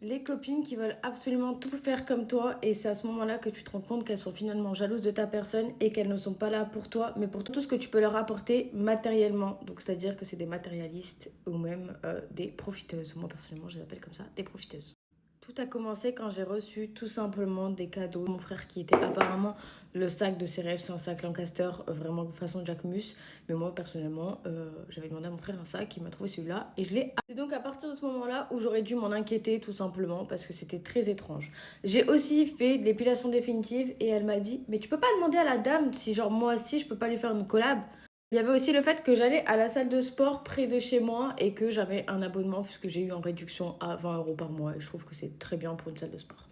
Les copines qui veulent absolument tout faire comme toi et c'est à ce moment-là que tu te rends compte qu'elles sont finalement jalouses de ta personne et qu'elles ne sont pas là pour toi, mais pour tout ce que tu peux leur apporter matériellement. Donc c'est-à-dire que c'est des matérialistes ou même des profiteuses. Moi personnellement je les appelle comme ça, des profiteuses. Tout a commencé quand j'ai reçu tout simplement des cadeaux. Mon frère qui était apparemment le sac de ses rêves, c'est un sac Lancaster, vraiment façon Jack Mus. Mais moi personnellement, j'avais demandé à mon frère un sac, il m'a trouvé celui-là et je l'ai. C'est donc à partir de ce moment-là où j'aurais dû m'en inquiéter tout simplement parce que c'était très étrange. J'ai aussi fait de l'épilation définitive et elle m'a dit mais tu peux pas demander à la dame si genre moi aussi je peux pas lui faire une collab. Il y avait aussi le fait que j'allais à la salle de sport près de chez moi et que j'avais un abonnement puisque j'ai eu en réduction à 20 € par mois et je trouve que c'est très bien pour une salle de sport.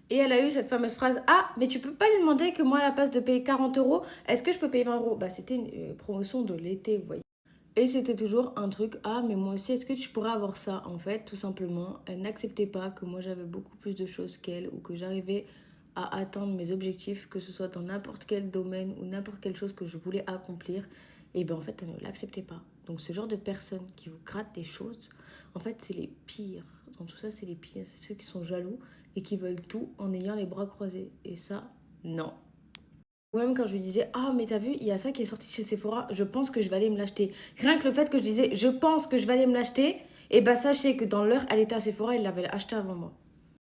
Et elle a eu cette fameuse phrase: ah, mais tu peux pas lui demander que moi, à la place de payer 40 €, est-ce que je peux payer 20 €? Bah, c'était une promotion de l'été, vous voyez. Et c'était toujours un truc: ah, mais moi aussi, est-ce que tu pourrais avoir ça? En fait, tout simplement, elle n'acceptait pas que moi, j'avais beaucoup plus de choses qu'elle ou que j'arrivais à atteindre mes objectifs, que ce soit dans n'importe quel domaine ou n'importe quelle chose que je voulais accomplir. Et ben en fait, elle ne l'acceptait pas. Donc ce genre de personnes qui vous grattent des choses, en fait, c'est les pires. Dans tout ça, c'est les pires. C'est ceux qui sont jaloux et qui veulent tout en ayant les bras croisés. Et ça, non. Ou même quand je lui disais: ah, mais t'as vu, il y a ça qui est sorti chez Sephora, je pense que je vais aller me l'acheter. Rien que le fait que je disais: je pense que je vais aller me l'acheter, et bah sachez que dans l'heure, elle était à Sephora, elle l'avait acheté avant moi.